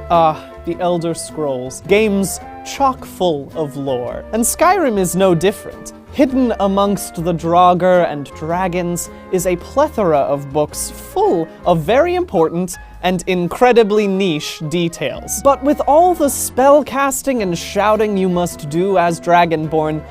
The Elder Scrolls, games chock full of lore. And Skyrim is no different. Hidden amongst the Draugr and dragons is a plethora of books full of very important and incredibly niche details. But with all the spellcasting and shouting you must do as Dragonborn,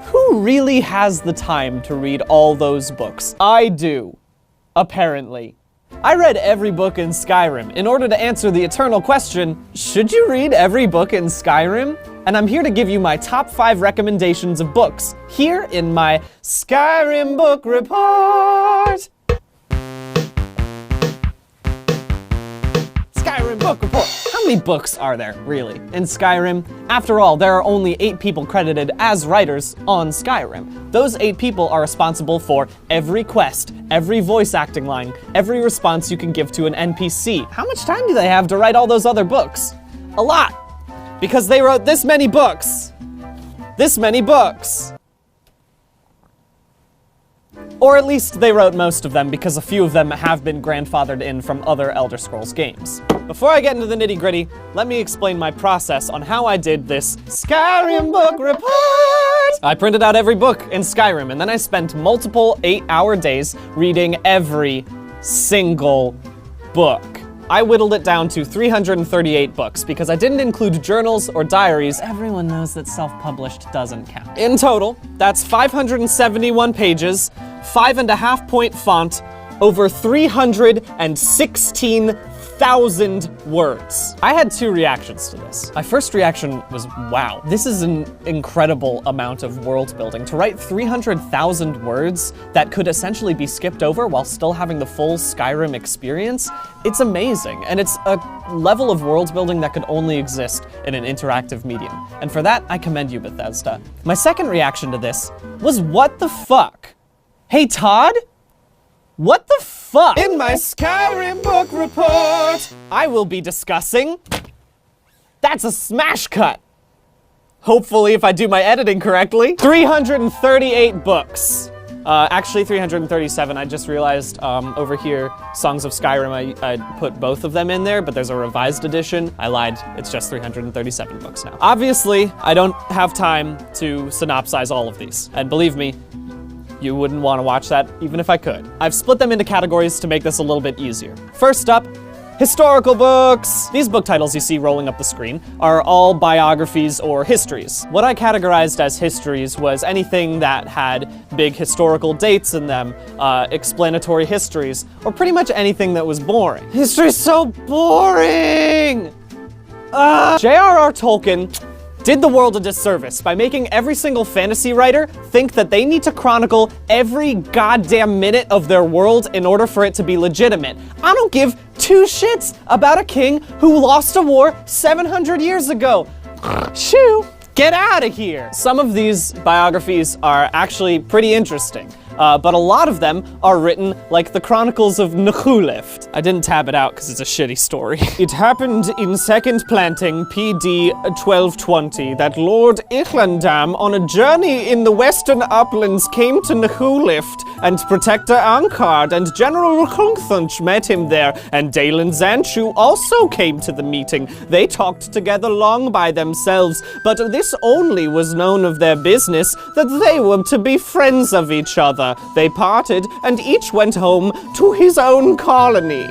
who really has the time to read all those books? I do, apparently. I read every book in Skyrim in order to answer the eternal question, should you read every book in Skyrim? And I'm here to give you my top 5 recommendations of books, here in my Skyrim Book Report! Skyrim Book Report! How many books are there, really, in Skyrim? After all, there are only 8 people credited as writers on Skyrim. Those 8 people are responsible for every quest, every voice acting line, every response you can give to an NPC. How much time do they have to write all those other books? A lot! Because they wrote this many books. This many books. Or at least they wrote most of them, because a few of them have been grandfathered in from other Elder Scrolls games. Before I get into the nitty-gritty, let me explain my process on how I did this Skyrim Book Report! I printed out every book in Skyrim, and then I spent multiple 8-hour days reading every single book. I whittled it down to 338 books, because I didn't include journals or diaries. Everyone knows that self-published doesn't count. In total, that's 571 pages, 5.5-point font, over 316,000 words. I had 2 reactions to this. My first reaction was, wow, this is an incredible amount of world building. To write 300,000 words that could essentially be skipped over while still having the full Skyrim experience, it's amazing. And it's a level of world building that could only exist in an interactive medium. And for that, I commend you, Bethesda. My second reaction to this was, what the fuck? Hey, Todd? What the fuck? In my Skyrim Book Report, I will be discussing... That's a smash cut! Hopefully, if I do my editing correctly. 338 books. Actually 337, I just realized over here, Songs of Skyrim, I put both of them in there, but there's a revised edition. I lied, it's just 337 books now. Obviously, I don't have time to synopsize all of these. And believe me, you wouldn't want to watch that even if I could. I've split them into categories to make this a little bit easier. First up, historical books. These book titles you see rolling up the screen are all biographies or histories. What I categorized as histories was anything that had big historical dates in them, explanatory histories, or pretty much anything that was boring. History's so boring! J.R.R. Tolkien did the world a disservice by making every single fantasy writer think that they need to chronicle every goddamn minute of their world in order for it to be legitimate. I don't give 2 shits about a king who lost a war 700 years ago. Shoo! Get out of here! Some of these biographies are actually pretty interesting. But a lot of them are written like the Chronicles of Nehuleft. I didn't tab it out because it's a shitty story. It happened in Second Planting, PD 1220, that Lord Ichlandam, on a journey in the western uplands, came to Nehuleft, and Protector Ankard and General Rukunthunch met him there, and Dalen Zanchu also came to the meeting. They talked together long by themselves, but this only was known of their business, that they were to be friends of each other. They parted, and each went home to his own colony.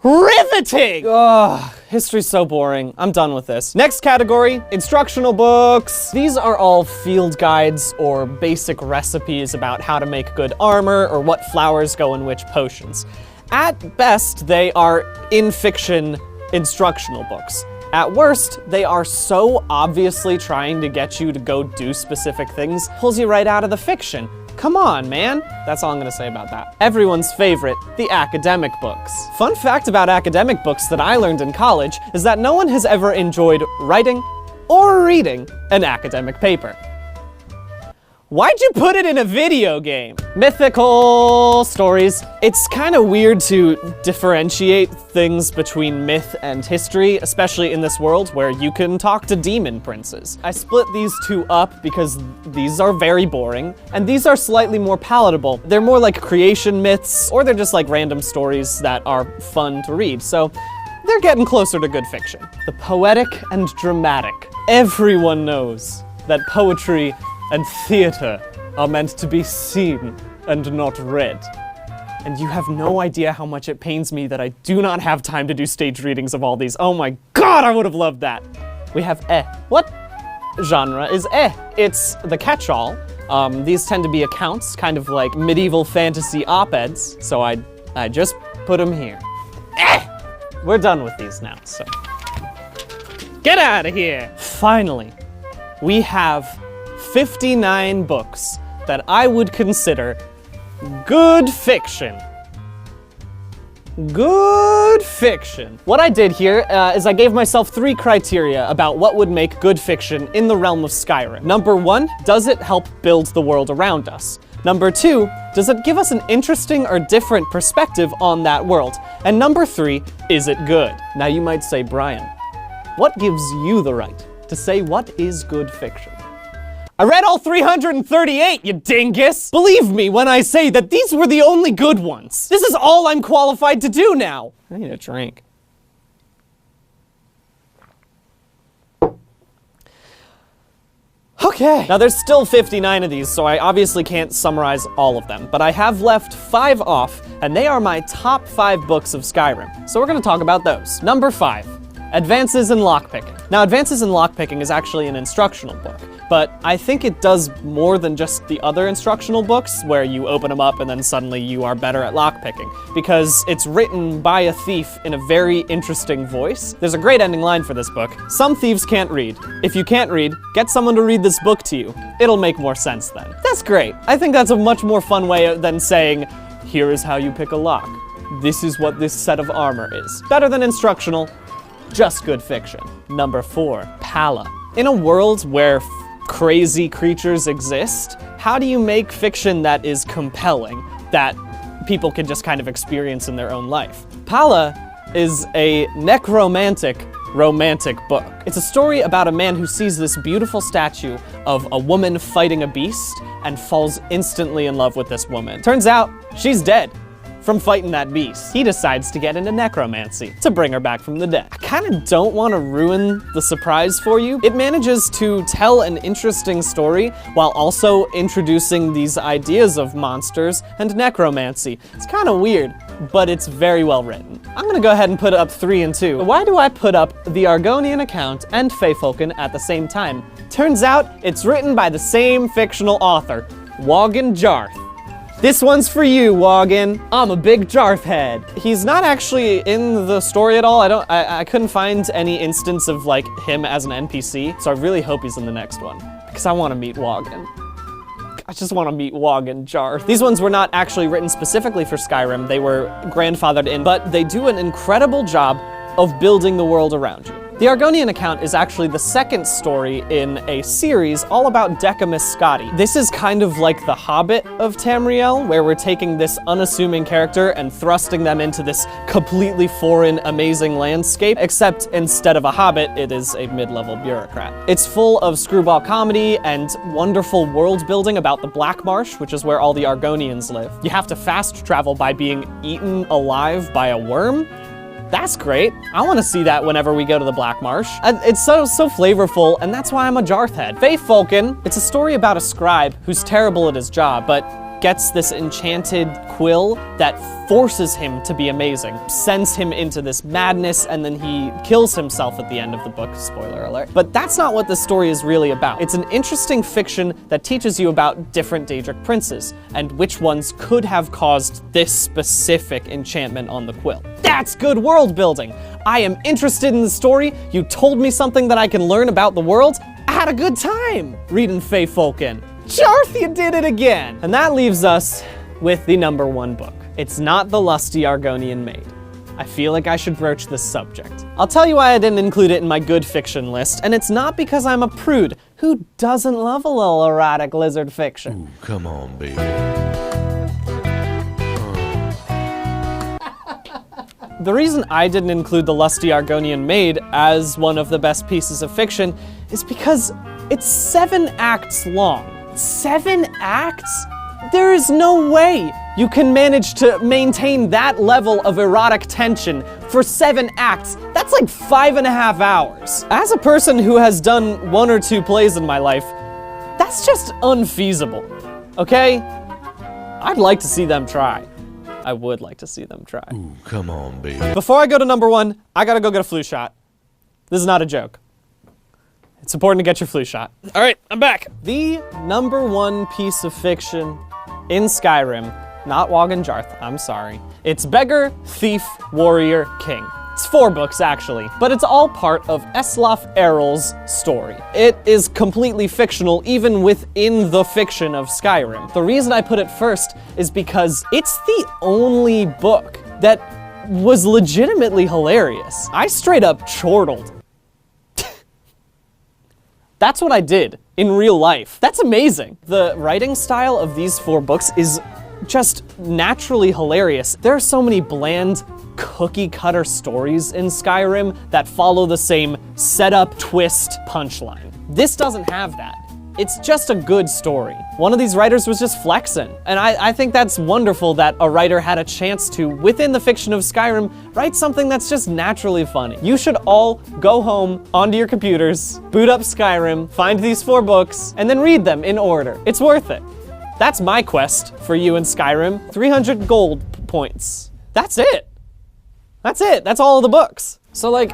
Riveting! Ugh, history's so boring. I'm done with this. Next category, instructional books. These are all field guides or basic recipes about how to make good armor or what flowers go in which potions. At best, they are in-fiction instructional books. At worst, they are so obviously trying to get you to go do specific things, pulls you right out of the fiction. Come on, man. That's all I'm gonna say about that. Everyone's favorite, the academic books. Fun fact about academic books that I learned in college is that no one has ever enjoyed writing or reading an academic paper. Why'd you put it in a video game? Mythical stories. It's kind of weird to differentiate things between myth and history, especially in this world where you can talk to demon princes. I split these 2 up because these are very boring, and these are slightly more palatable. They're more like creation myths, or they're just like random stories that are fun to read. So they're getting closer to good fiction. The poetic and dramatic. Everyone knows that poetry and theater are meant to be seen and not read. And you have no idea how much it pains me that I do not have time to do stage readings of all these. Oh my god, I would have loved that. We have What genre is It's the catch-all. These tend to be accounts, kind of like medieval fantasy op-eds, so I just put them here. We're done with these now, so get out of here. Finally, we have 59 books that I would consider good fiction. Good fiction. What I did here is I gave myself 3 criteria about what would make good fiction in the realm of Skyrim. Number 1, does it help build the world around us? Number 2, does it give us an interesting or different perspective on that world? And number 3, is it good? Now you might say, Brian, what gives you the right to say what is good fiction? I read all 338, you dingus! Believe me when I say that these were the only good ones. This is all I'm qualified to do now. I need a drink. Okay. Now there's still 59 of these, so I obviously can't summarize all of them, but I have left 5 off, and they are my top 5 books of Skyrim. So we're gonna talk about those. Number 5, Advances in Lockpicking. Now, Advances in Lockpicking is actually an instructional book, but I think it does more than just the other instructional books where you open them up and then suddenly you are better at lockpicking, because it's written by a thief in a very interesting voice. There's a great ending line for this book. Some thieves can't read. If you can't read, get someone to read this book to you. It'll make more sense then. That's great. I think that's a much more fun way than saying, here is how you pick a lock. This is what this set of armor is. Better than instructional, just good fiction. Number 4, Pala. In a world where crazy creatures exist, how do you make fiction that is compelling, that people can just kind of experience in their own life? Pala is a necromantic romantic book. It's a story about a man who sees this beautiful statue of a woman fighting a beast and falls instantly in love with this woman. Turns out, she's dead from fighting that beast. He decides to get into necromancy to bring her back from the dead. I kind of don't want to ruin the surprise for you. It manages to tell an interesting story while also introducing these ideas of monsters and necromancy. It's kind of weird, but it's very well written. I'm gonna go ahead and put up 3 and 2. Why do I put up the Argonian account and Feyfolken at the same time? Turns out it's written by the same fictional author, Wogan Jarth. This one's for you, Wogan. I'm a big Jarth head. He's not actually in the story at all. I couldn't find any instance of like him as an NPC, so I really hope he's in the next one, because I want to meet Wogan. I just want to meet Wogan Jarth. These ones were not actually written specifically for Skyrim. They were grandfathered in, but they do an incredible job of building the world around you. The Argonian account is actually the second story in a series all about Decamus Scotti. This is kind of like the Hobbit of Tamriel, where we're taking this unassuming character and thrusting them into this completely foreign, amazing landscape, except instead of a hobbit, it is a mid-level bureaucrat. It's full of screwball comedy and wonderful world building about the Black Marsh, which is where all the Argonians live. You have to fast travel by being eaten alive by a worm. That's great. I want to see that whenever we go to the Black Marsh. It's so flavorful, and that's why I'm a Jarth head. Feyfolken, it's a story about a scribe who's terrible at his job, but gets this enchanted quill that forces him to be amazing, sends him into this madness, and then he kills himself at the end of the book, spoiler alert. But that's not what the story is really about. It's an interesting fiction that teaches you about different Daedric princes, and which ones could have caused this specific enchantment on the quill. That's good world building. I am interested in the story. You told me something that I can learn about the world. I had a good time reading Feyfolken. Jarth, you did it again! And that leaves us with the number 1 book. It's not the lusty Argonian maid. I feel like I should broach this subject. I'll tell you why I didn't include it in my good fiction list, and it's not because I'm a prude. Who doesn't love a little erotic lizard fiction? Ooh, come on, baby. The reason I didn't include the lusty Argonian maid as one of the best pieces of fiction is because it's 7 acts long. 7 acts? There is no way you can manage to maintain that level of erotic tension for 7 acts. That's like 5.5 hours. As a person who has done 1 or 2 plays in my life, that's just unfeasible, okay? I'd like to see them try. I would like to see them try. Ooh, come on, baby. Before I go to number 1, I gotta go get a flu shot. This is not a joke. It's important to get your flu shot. All right, I'm back. The number 1 piece of fiction in Skyrim, not Wagenjarth, I'm sorry. It's Beggar, Thief, Warrior, King. It's 4 books, actually, but it's all part of Eslaf Errol's story. It is completely fictional, even within the fiction of Skyrim. The reason I put it first is because it's the only book that was legitimately hilarious. I straight up chortled. That's what I did in real life. That's amazing. The writing style of these 4 books is just naturally hilarious. There are so many bland, cookie-cutter stories in Skyrim that follow the same setup, twist, punchline. This doesn't have that. It's just a good story. One of these writers was just flexing, and I think that's wonderful that a writer had a chance to, within the fiction of Skyrim, write something that's just naturally funny. You should all go home onto your computers, boot up Skyrim, find these 4 books, and then read them in order. It's worth it. That's my quest for you in Skyrim. 300 gold points. That's it. That's it. That's all of the books. So like,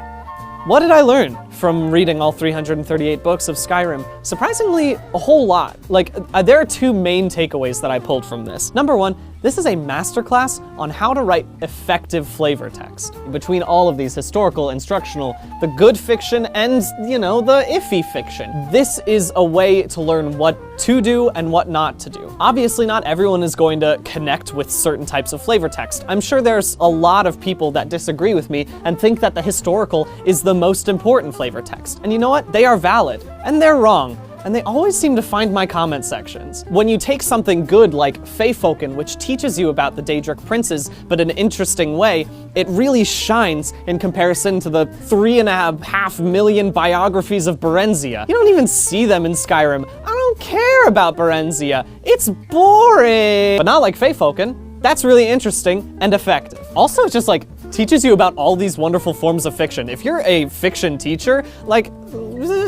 what did I learn from reading all 338 books of Skyrim? Surprisingly, a whole lot. Like, there are 2 main takeaways that I pulled from this. Number 1, this is a masterclass on how to write effective flavor text. Between all of these historical, instructional, the good fiction, and, you know, the iffy fiction. This is a way to learn what to do and what not to do. Obviously, not everyone is going to connect with certain types of flavor text. I'm sure there's a lot of people that disagree with me and think that the historical is the most important flavor text. And you know what? They are valid, and they're wrong. And they always seem to find my comment sections. When you take something good like Feyfolken, which teaches you about the Daedric princes, but in an interesting way, it really shines in comparison to the 3.5 million biographies of Berenzia. You don't even see them in Skyrim. I don't care about Berenzia. It's boring. But not like Feyfolken. That's really interesting and effective. Also, it's just like, teaches you about all these wonderful forms of fiction. If you're a fiction teacher, like,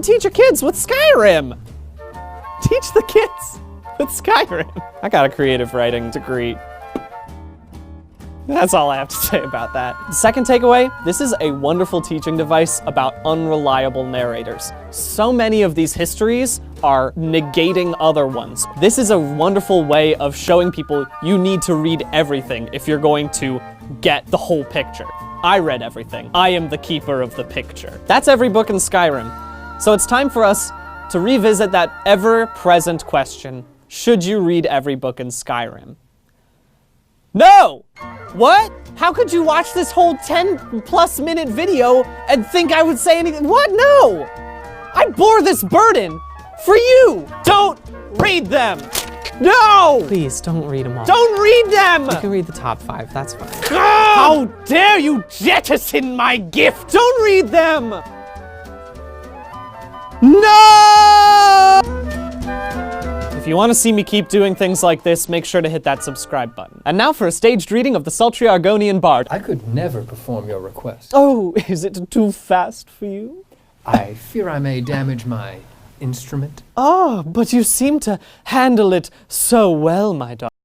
teach your kids with Skyrim. Teach the kids with Skyrim. I got a creative writing degree. That's all I have to say about that. Second takeaway, this is a wonderful teaching device about unreliable narrators. So many of these histories are negating other ones. This is a wonderful way of showing people you need to read everything if you're going to get the whole picture. I read everything. I am the keeper of the picture. That's every book in Skyrim. So it's time for us to revisit that ever-present question. Should you read every book in Skyrim? No! What? How could you watch this whole 10+ minute video and think I would say anything? What? No! I bore this burden for you! Don't read them! No! Please, don't read them all. Don't read them! You can read the top 5, that's fine. How dare you jettison my gift! Don't read them! No! If you want to see me keep doing things like this, make sure to hit that subscribe button. And now for a staged reading of the sultry Argonian Bard. I could never perform your request. Oh, is it too fast for you? I fear I may damage my instrument. Oh, but you seem to handle it so well, my daughter.